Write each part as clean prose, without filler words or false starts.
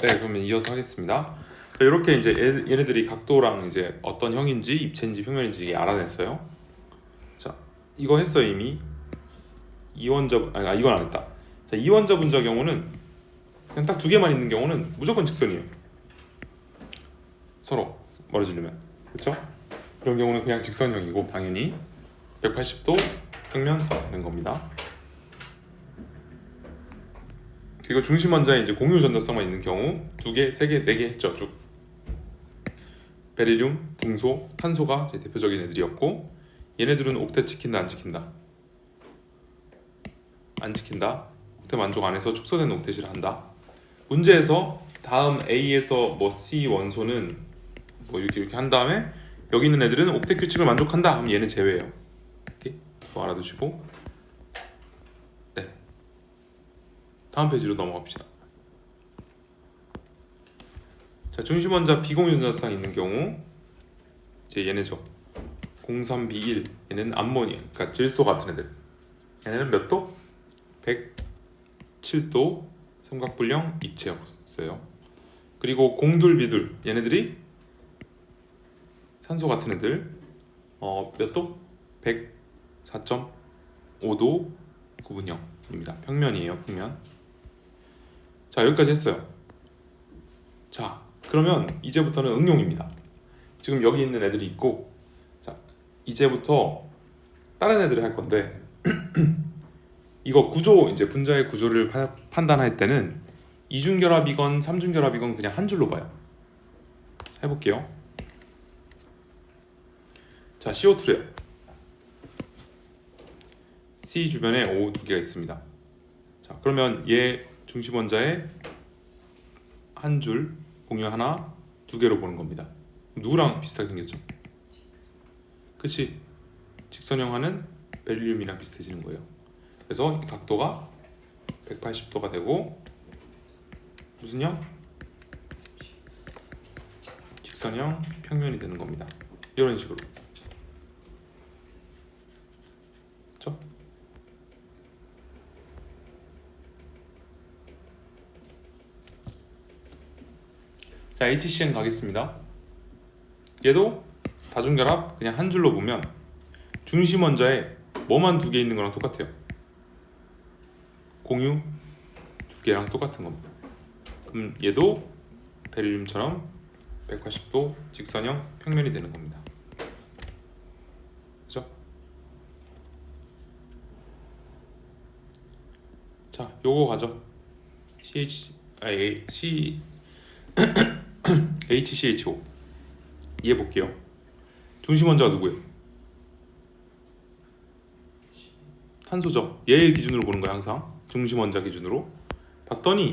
네, 그러면 이어서 하겠습니다. 자, 이렇게 이제 얘네들이 각도랑 이제 어떤 형인지 입체인지 평면인지 알아냈어요. 자, 이거 했어요 이미. 이원적 이건 안 했다. 자, 이원적 분자 경우는 그냥 딱 두 개만 있는 경우는 무조건 직선이에요. 서로 멀어지려면, 그렇죠? 이런 경우는 그냥 직선형이고 당연히 180도 평면 되는 겁니다. 그리고 중심 원자에 이제 공유 전자성만 있는 경우 두 개, 세 개, 네 개 했죠 쭉. 베릴륨, 붕소, 탄소가 이제 대표적인 애들이었고 얘네들은 옥텟 지킨다 안 지킨다? 안 지킨다. 옥텟 만족 안 해서 축소된 옥텟이라 한다. 문제에서 다음 A에서 뭐 C 원소는 뭐 이렇게 한 다음에 여기 있는 애들은 옥텟 규칙을 만족한다 하면 얘는 제외예요. 이렇게 또 알아두시고 네, 다음 페이지로 넘어갑시다. 자, 중심 원자 비공유 전자쌍 있는 경우 이제 얘네죠. 03B1 얘는 암모니아, 그러니까 질소 같은 애들. 얘네는 몇 도? 107도 삼각불령 입체였어요. 그리고 공둘 비둘 얘네들이 산소 같은 애들 몇 도? 104.5도 9분형입니다. 평면이에요, 평면. 자, 여기까지 했어요. 자, 그러면 이제부터는 응용입니다. 지금 여기 있는 애들이 있고, 자, 이제부터 다른 애들을 할 건데 이거 구조, 이제 분자의 구조를 판단할 때는 이중결합이건 삼중결합이건 그냥 한 줄로 봐요. 해볼게요. 자, CO2래요. C 주변에 O 두 개가 있습니다. 자, 그러면 얘 중심 원자에 한 줄 공유 하나, 두 개로 보는 겁니다. 누구랑 비슷하게 생겼죠? 그치? 직선형화는 베릴륨이랑 비슷해지는 거예요. 그래서 이 각도가 180도가 되고 무슨 형? 직선형 평면이 되는 겁니다. 이런 식으로. 그렇죠? 자, HCN 가겠습니다. 얘도 다중결합 그냥 한 줄로 보면 중심 원자에 뭐만 두 개 있는 거랑 똑같아요. 공유 두 개랑 똑같은 겁니다. 그럼 얘도 베릴륨처럼 180도 직선형 평면이 되는 겁니다. 그죠? 자, 요거 가죠. HCHO 이해 볼게요. 중심 원자가 누구예요? 탄소죠. 얘 기준으로 보는 거야 항상. 중심 원자 기준으로 봤더니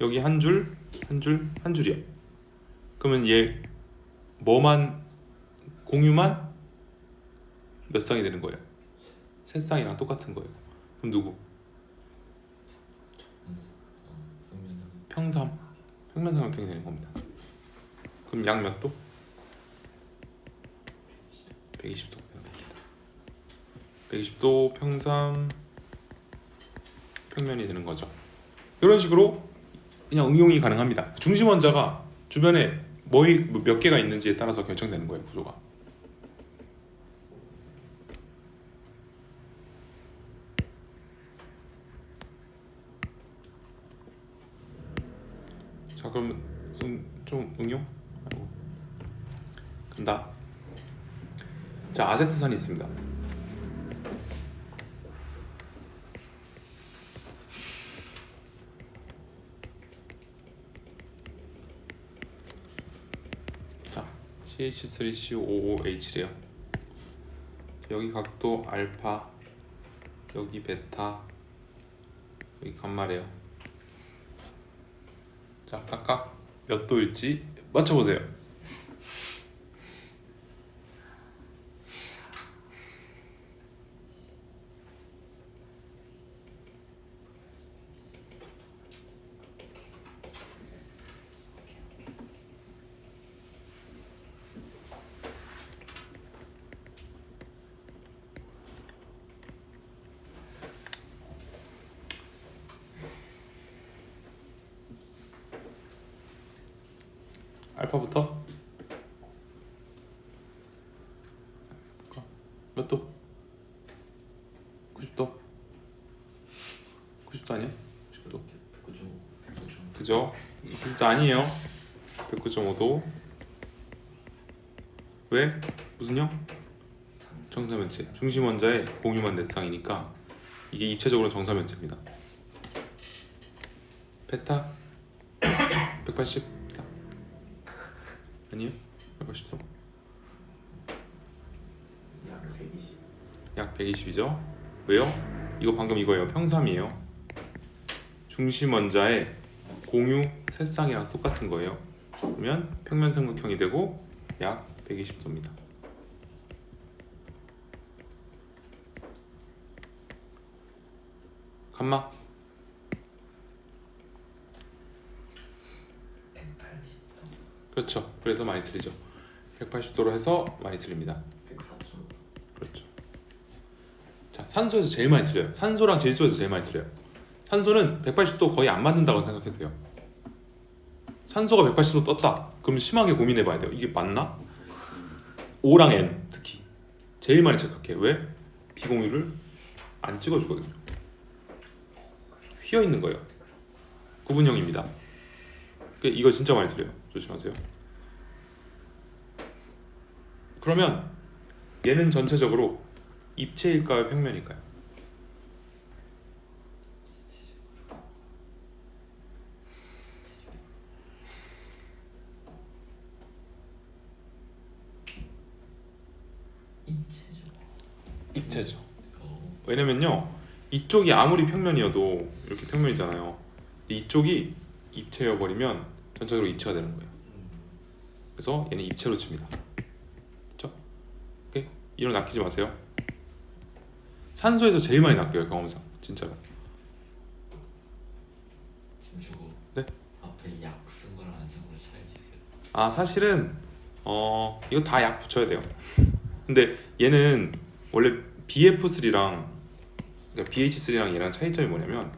여기 한 줄, 한 줄, 한 줄이야. 그러면 얘 뭐만 공유만 몇 쌍이 되는 거예요? 세 쌍이랑 똑같은 거예요. 그럼 누구? 평삼. 평면삼각형이 되는 겁니다. 그럼 약 몇 도? 120도. 120도 평삼 평면이 되는 거죠. 이런 식으로 그냥 응용이 가능합니다. 중심 원자가 주변에 몇 개가 있는지에 따라서 결정되는 거예요, 구조가. 자, 그럼 좀 응용? 아이고. 간다. 자, 아세트산이 있습니다. 자, CH3COOH래요. 여기 각도 알파, 여기 베타, 여기 감마래요. 자, 각각 몇 도일지 맞춰보세요. 알파부터 몇 도? 90도? 90도 아니야? 90도. 109.5. 그죠? 90도 아니에요. 109.5도. 왜? 무슨요? 정사면체. 중심 원자의 공유만 넷상이니까 이게 입체적으로 정사면체입니다. 베타 180 아니요? 180도. 약 120. 약 120이죠. 왜요? 이거 방금 이거예요. 평삼이에요. 중심 원자의 공유 세쌍이랑 똑같은 거예요. 그러면 평면 삼각형이 되고 약 120도입니다. 감마 180도. 그렇죠. 그래서 많이 틀리죠. 180도로 해서 많이 틀립니다. 104점. 그렇죠. 자, 산소에서 제일 많이 틀려요. 산소랑 질소에서 제일 많이 틀려요. 산소는 180도 거의 안 맞는다고 생각해도 돼요. 산소가 180도 떴다. 그럼 심하게 고민해 봐야 돼요. 이게 맞나? O랑 N 특히 제일 많이 착각해요. 왜? 비공유를 안 찍어주거든요. 휘어 있는 거예요. 구분형입니다. 이거 진짜 많이 틀려요. 조심하세요. 그러면 얘는 전체적으로 입체일까요? 평면일까요? 입체죠. 입체죠. 왜냐면요, 이쪽이 아무리 평면이어도 이렇게 평면이잖아요. 이쪽이 입체여 버리면 전체적으로 입체가 되는 거예요. 그래서 얘는 입체로 칩니다. 그렇죠? 오케이? 이런 거 낚이지 마세요. 산소에서 제일 많이 낚여요, 경험상. 진짜로. 지금 저거 네? 앞에 약 쓴 거랑 안 쓴 거랑 차이 있어요. 아, 사실은 이거 다 약 붙여야 돼요. 근데 얘는 원래 BF3랑 그러니까 BH3랑 얘랑 차이점이 뭐냐면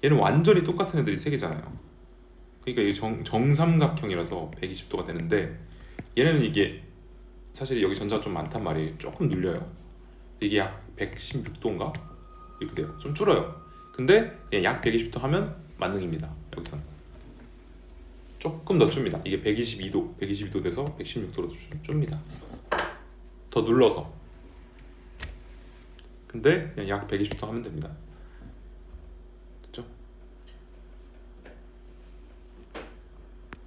얘는 완전히 똑같은 애들이 세 개잖아요. 그러니까 이게 정삼각형이라서 120도가 되는데 얘네는 이게 사실 여기 전자가 좀 많단 말이에요. 조금 눌려요. 이게 약 116도인가? 이렇게 돼요. 좀 줄어요. 근데 약 120도 하면 만능입니다. 여기서는 조금 더 줍니다. 이게 122도 돼서 116도로 줍니다. 더 눌러서. 근데 그냥 약 120도 하면 됩니다. 됐죠?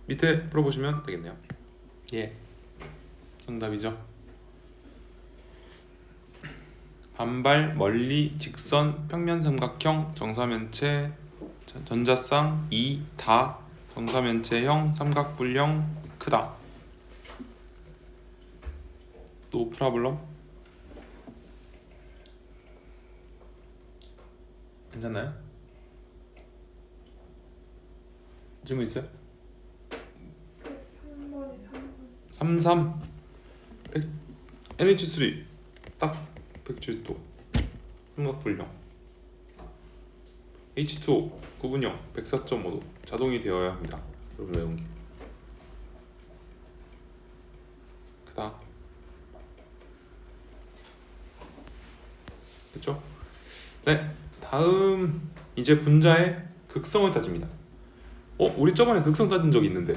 밑에 풀어보시면 되겠네요. 예, 정답이죠. 반발, 멀리, 직선, 평면 삼각형, 정사면체, 전자쌍, 다, 정사면체형, 삼각불형, 크다. 또 프라블럼? 괜찮나요? 질문 있어요? 33 NH3 딱 170도 삼각불형 H2O 구분형 104.5도 자동이 되어야 합니다. 여러분 외운 게 크다. 됐죠? 네, 다음 이제 분자의 극성을 따집니다. 우리 저번에 극성 따진 적이 있는데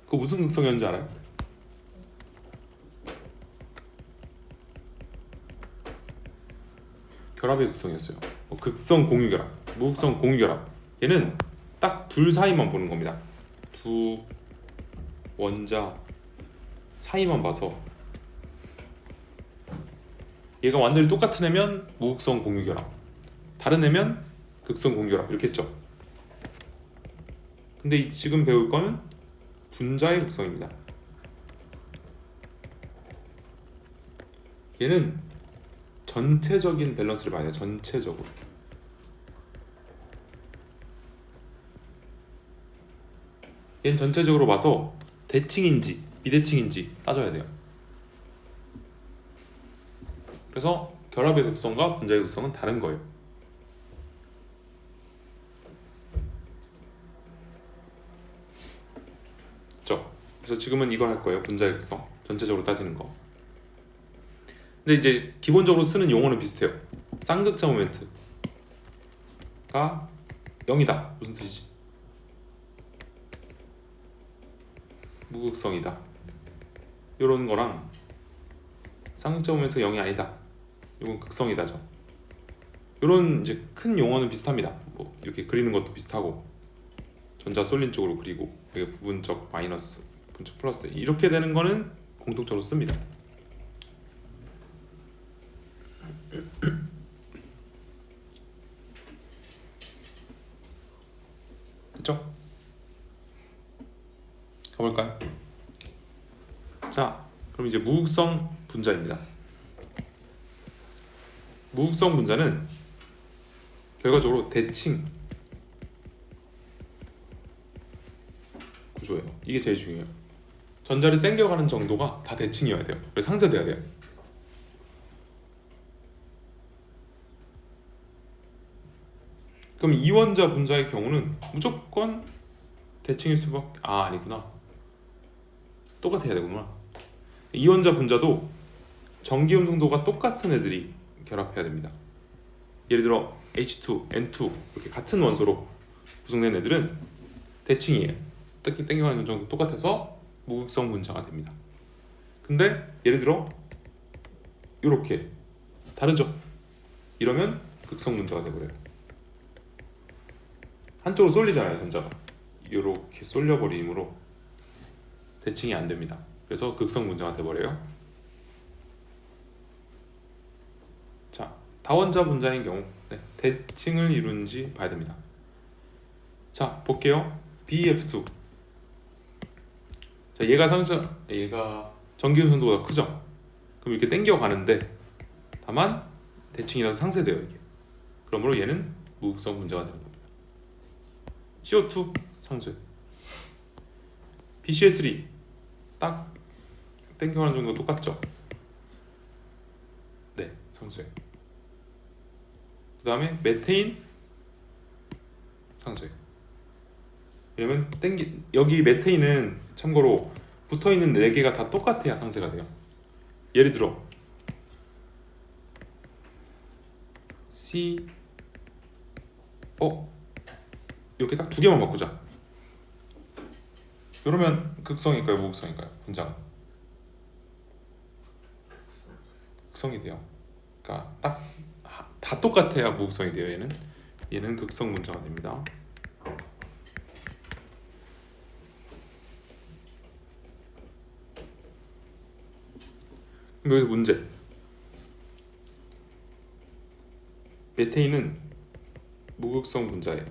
그거 무슨 극성이었는지 알아요? 결합의 극성이었어요. 극성 공유결합, 무극성 공유결합. 얘는 딱 둘 사이만 보는 겁니다. 두 원자 사이만 봐서 얘가 완전히 똑같은 애면 무극성 공유결합, 다른 애면 극성 공유결합 이렇게 했죠. 근데 지금 배울 거는 분자의 극성입니다. 얘는 전체적인 밸런스를 봐야 돼요. 전체적으로. 얘는 전체적으로 봐서 대칭인지 비대칭인지 따져야 돼요. 그래서 결합의 극성과 분자의 극성은 다른 거예요. 그렇죠? 그래서 지금은 이걸 할 거예요. 분자의 극성 전체적으로 따지는 거. 근데 이제 기본적으로 쓰는 용어는 비슷해요. 쌍극자 모멘트가 0이다. 무슨 뜻이지? 무극성이다. 이런 거랑 쌍극자 모멘트가 0이 아니다. 이건 극성이다죠. 이런 이제 큰 용어는 비슷합니다. 뭐 이렇게 그리는 것도 비슷하고 전자 쏠린 쪽으로 그리고 이게 부분적 마이너스, 부분적 플러스 이렇게 되는 거는 공통적으로 씁니다. 됐죠? 가볼까요? 자, 그럼 이제 무극성 분자입니다. 무극성 분자는 결과적으로 대칭 구조예요. 이게 제일 중요해요. 전자를 당겨가는 정도가 다 대칭이어야 돼요. 그래서 상쇄돼야 돼요. 그럼 이원자 분자의 경우는 무조건 대칭일 수밖에 아니구나. 똑같아야 되구나. 이원자 분자도 전기음 성도가 똑같은 애들이 결합해야 됩니다. 예를 들어 H2, N2 이렇게 같은 원소로 구성된 애들은 대칭이에요. 땡겨가는 정도 똑같아서 무극성 분자가 됩니다. 근데 예를 들어 이렇게 다르죠? 이러면 극성 분자가 돼버려요. 한쪽으로 쏠리잖아요, 전자가. 이렇게 쏠려버림으로 대칭이 안 됩니다. 그래서 극성 분자가 돼버려요. 자, 다원자 분자인 경우 대칭을 이루는지 봐야 됩니다. 자, 볼게요. BF2. 자, 얘가 전기음 성도가 크죠? 그럼 이렇게 당겨가는데 다만 대칭이라서 상쇄돼요, 이게. 그러므로 얘는 무극성 분자가 되는 겁니다. CO2 상쇄. BCl3 딱 당겨가는 정도 똑같죠? 네, 상쇄. 그 다음에 메테인 상쇄. 왜냐면 여기 메테인은 참고로 붙어있는 4개가 다 똑같아야 상쇄가 돼요. 예를 들어 C 이렇게 딱 2개만 바꾸자. 그러면 극성일까요? 무극성일까요? 분자가 극성이 돼요. 그러니까 딱 다 똑같아야 무극성이 돼요. 얘는 극성 분자가 됩니다. 여기서 문제. 메테인은 무극성 분자예요.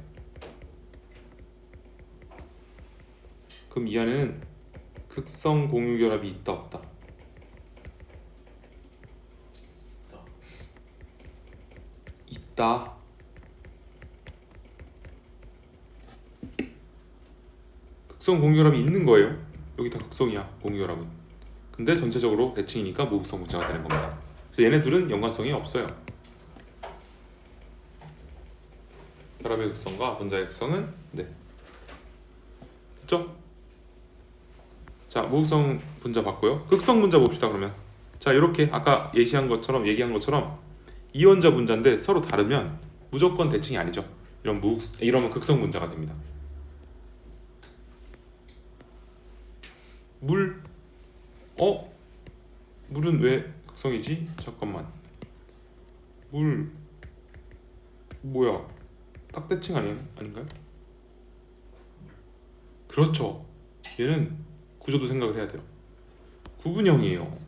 그럼 이 안에는 극성 공유 결합이 있다 없다? 있다. 극성 공유 결합이 있는 거예요. 여기 다 극성이야, 공유 결합은. 근데 전체적으로 대칭이니까 무극성 분자가 되는 겁니다. 그래서 얘네 둘은 연관성이 없어요. 결합의 극성과 분자의 극성은 됐죠? 자, 무극성 분자 봤고요. 극성 분자 봅시다. 그러면 자, 이렇게 아까 얘기한 것처럼 이원자 분자인데 서로 다르면 무조건 대칭이 아니죠. 이러면 극성 분자가 됩니다. 물은 왜 극성이지? 잠깐만. 물 뭐야? 딱 대칭 아닌가요? 그렇죠. 얘는 구조도 생각을 해야 돼요. 구분형이에요.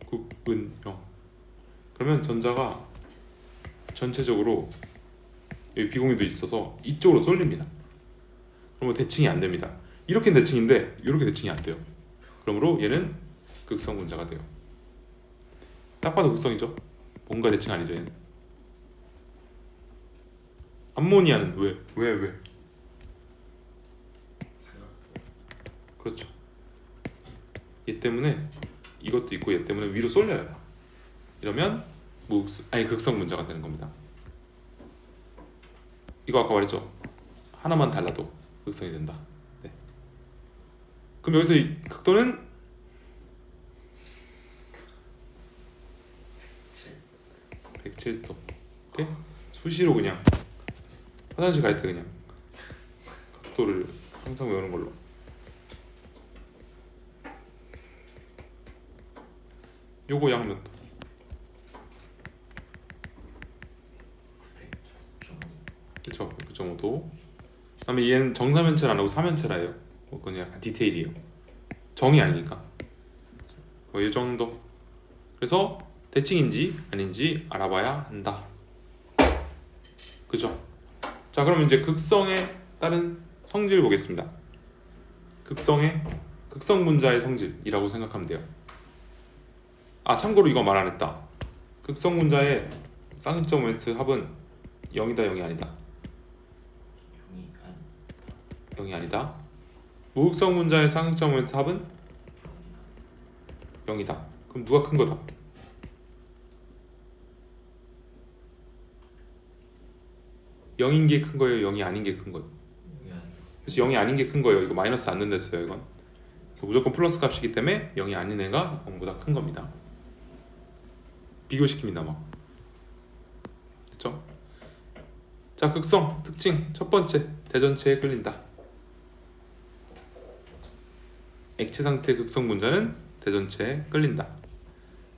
구분형. 그러면 전자가 전체적으로 여기 비공유도 있어서 이쪽으로 쏠립니다. 그러면 대칭이 안 됩니다. 이렇게는 대칭인데 이렇게 대칭이 안 돼요. 그러므로 얘는 극성 분자가 돼요. 딱 봐도 극성이죠. 뭔가 대칭 아니죠, 얘는. 암모니아는 왜? 그렇죠. 얘 때문에 이것도 있고 얘 때문에 위로 쏠려요. 이러면 극성 분자가 되는 겁니다. 이거 아까 말했죠. 하나만 달라도 극성이 된다. 그럼 여기서 이 극도는 107도. 오케이? 수시로 그냥 화장실 갈 때 그냥 각도를 항상 외우는 걸로. 요거 약 몇 도? 900점. 그쵸? 9.5도. 그다음에 얘는 정사면체를 안 하고 사면체라요. 그건 약간 디테일이에요. 정이 아니니까. 이 정도. 그래서 대칭인지 아닌지 알아봐야 한다. 그죠? 자, 그러면 이제 극성에 따른 성질 보겠습니다. 극성 분자의 성질이라고 생각하면 돼요. 아, 참고로 이거 말 안 했다. 극성 분자의 쌍극적 모멘트 합은 0이다 0이 아니다. 0이 아니다. 무극성 분자의 쌍극적 모멘트 합은 0이다. 그럼 누가 큰 거다? 영인 게 큰 거예요? 0이 아닌 게 큰 거예요? 그래서 0이 아닌 게 큰 거예요. 이거 마이너스 안 된댔어요. 이건 그래서 무조건 플러스 값이기 때문에 0이 아닌 애가 0보다 큰 겁니다. 비교시킵니다. 막 그렇죠? 자, 극성 특징 첫 번째, 대전체에 끌린다. 액체 상태 극성 분자는 대전체에 끌린다.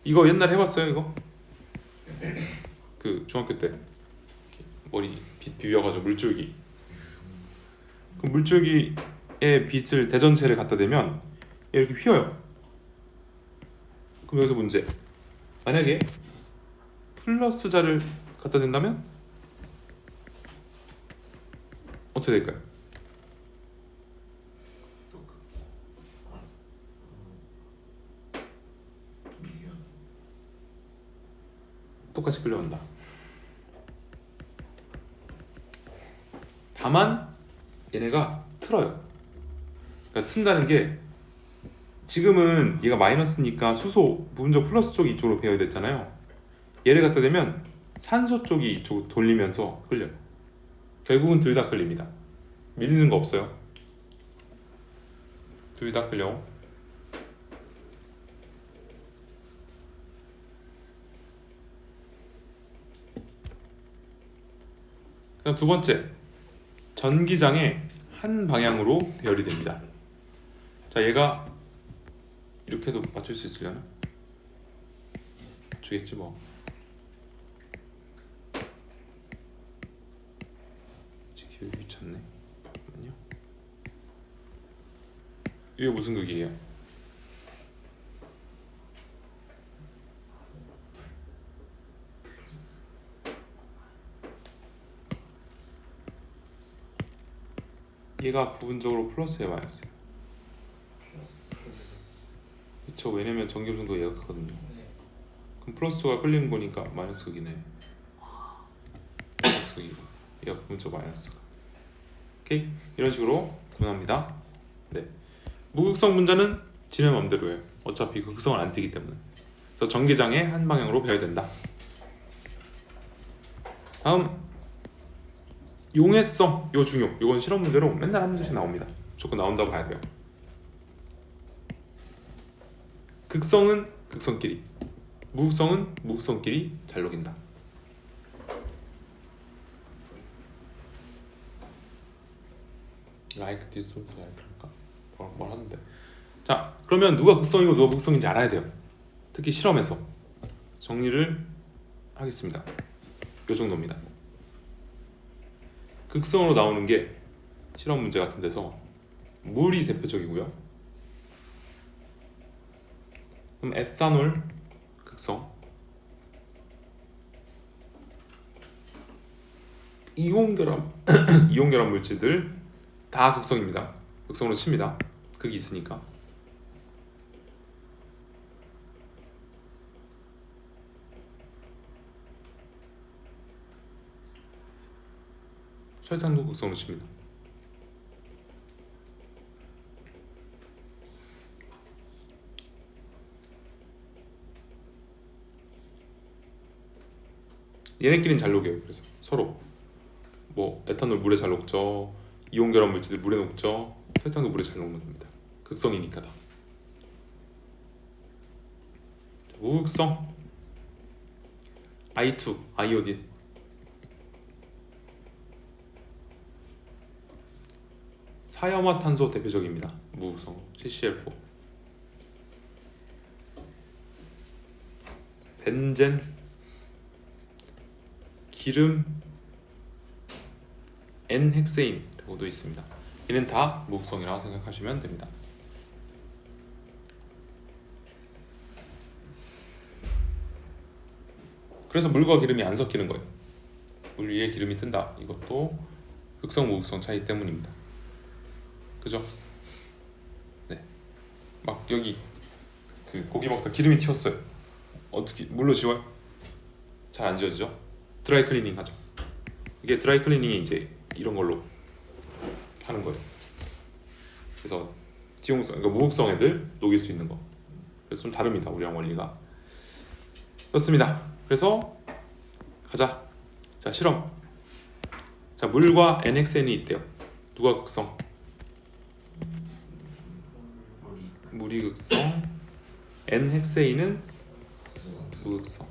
이거 옛날에 해봤어요. 이거 그 중학교 때 머리 빗 비벼가지고 물줄기. 그 물줄기에 빗을 대전체를 갖다 대면 이렇게 휘어요. 그럼 여기서 문제. 만약에 플러스 자를 갖다 댄다면 어떻게 될까요? 똑같이 끌려온다. 다만 얘네가 틀어요. 그러니까 튼다는 게 지금은 얘가 마이너스니까 수소 부분적 플러스 쪽이 이쪽으로 배어야 됐잖아요. 얘를 갖다 대면 산소 쪽이 이쪽으로 돌리면서 끌려요. 결국은 둘 다 끌립니다. 밀리는 거 없어요. 둘 다 끌려. 그다음 두 번째, 전기장의 한 방향으로 배열이 됩니다. 자, 얘가 이렇게도 맞출 수 있으려나? 맞추겠지 뭐. 기억이 미쳤네. 잠깐만요. 이게 무슨 극이에요? 얘가 부분적으로 플러스에 마이너스예요. 그쵸? 왜냐면 전기음성도 얘가 크거든요. 그럼 플러스가 끌리는 거니까 마이너스 극이네. 마이너스 극이고 얘가 부분적 마이너스가. 오케이? 이런 식으로 구분합니다. 네. 무극성 분자는 지네 맘대로예요. 어차피 극성을 안 띄기 때문에. 그래서 전기장의 한 방향으로 배어야 된다. 다음 용해성, 이거 중요. 이건 실험 문제로 맨날 한 문제씩 나옵니다. 무조건 나온다고 봐야 돼요. 극성은 극성끼리, 무극성은 무극성끼리 잘 녹인다. Like this or like 그럴까? 뭘 하는데? 자, 그러면 누가 극성이고 누가 무극성인지 알아야 돼요. 특히 실험에서 정리를 하겠습니다. 이 정도입니다. 극성으로 나오는 게 실험 문제 같은 데서 물이 대표적이고요. 그럼 에탄올 극성, 이온결합 이온결합 물질들 다 극성입니다. 극성으로 칩니다. 극이 있으니까. 설탕도 극성으로 칩니다. 얘네끼리는 잘 녹여요. 그래서 서로 뭐 에탄올 물에 잘 녹죠. 이온결합 물질들 물에 녹죠. 설탕도 물에 잘 녹는 겁니다. 극성이니까다. 무극성 I2 아이오딘. 사염화탄소 대표적입니다. 무극성 CCl4. 벤젠, 기름, N헥세인이라고도 있습니다. 이는 다 무극성이라고 생각하시면 됩니다. 그래서 물과 기름이 안 섞이는 거예요. 물 위에 기름이 뜬다. 이것도 극성 무극성 차이 때문입니다. 그죠? 네. 막 여기 그 고기 먹다 기름이 튀었어요. 어떻게 물로 지워요? 잘 안 지워지죠? 드라이 클리닝 하죠. 이게 드라이 클리닝이 이제 이런 걸로 하는 거예요. 그래서 지용성, 그러니까 무극성 애들 녹일 수 있는 거. 그래서 좀 다릅니다. 우리랑 원리가. 그렇습니다. 그래서 가자. 자, 실험. 자, 물과 NXN이 있대요. 누가 극성? 물이 극성. N헥세인은 무극성.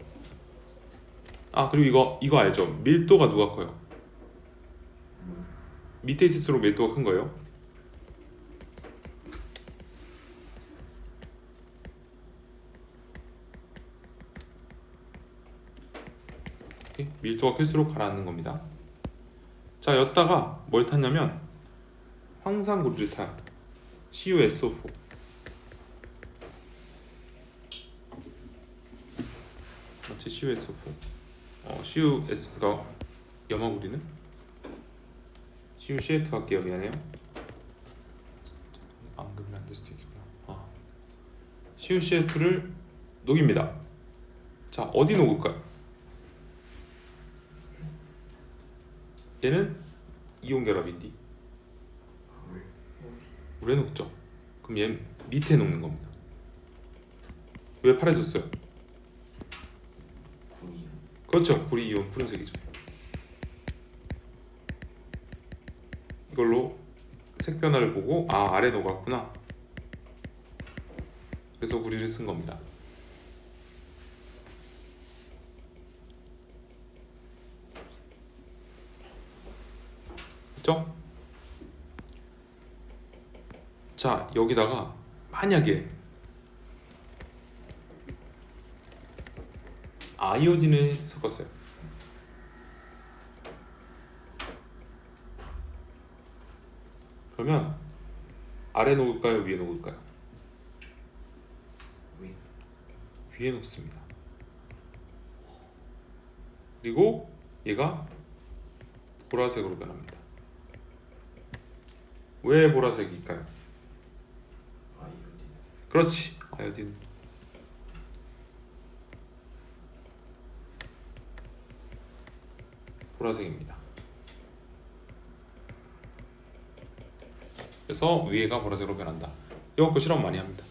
아, 그리고 이거 알죠? 밀도가 누가 커요? 밑에 있을수록 밀도가 큰 거예요. 이렇게 밀도가 클수록 가라앉는 겁니다. 자, 여기다가 뭘 탔냐면 황산구리를 타요. CuSO4. 맞지? CuSO4. CuS, 그러니까 염화구리는 CuCl2 할게요. 미안해요. 안 그러면 안 될 수도 있겠구나. CuCl2를 녹입니다. 자, 어디 녹을까요? 얘는 이온 결합인데 물에 녹죠. 그럼 얘 밑에 녹는 겁니다. 왜 파래졌어요? 그렇죠. 구리 이온 푸른색이죠. 이걸로 색 변화를 보고 아래 녹았구나. 그래서 구리를 쓴 겁니다. 그렇죠? 자, 여기다가 만약에 아이오딘을 섞었어요. 그러면 아래 녹을까요? 위에 녹을까요? 위에 녹습니다. 그리고 얘가 보라색으로 변합니다. 왜 보라색일까요? 그렇지, 아이오딘. 보라색입니다. 그래서 위에가 보라색으로 변한다. 이거 그 실험 많이 합니다.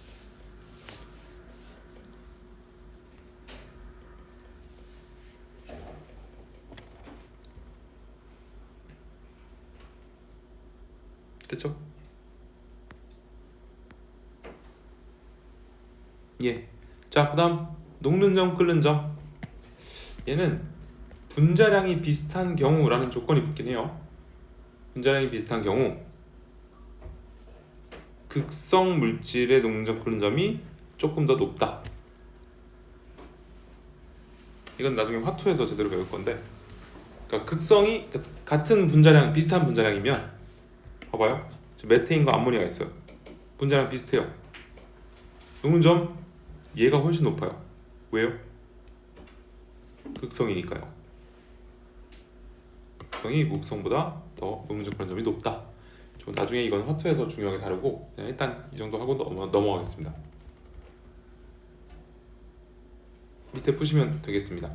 됐죠? 예. 자, 그다음 녹는 점, 끓는 점. 얘는 분자량이 비슷한 경우라는 조건이 붙긴 해요. 분자량이 비슷한 경우 극성 물질의 녹는 점, 끓는 점이 조금 더 높다. 이건 나중에 화투에서 제대로 배울 건데, 그러니까 극성이 같은 분자량, 비슷한 분자량이면 봐봐요. 메테인과 암모니아가 있어요. 분자량 비슷해요. 녹는 점 얘가 훨씬 높아요. 왜요? 극성이니까요. 극성이 무극성보다 더 녹는 점, 끓는 점이 높다. 나중에 이건 화투에서 중요하게 다루고 그냥 일단 이 정도 하고 넘어가겠습니다. 밑에 푸시면 되겠습니다.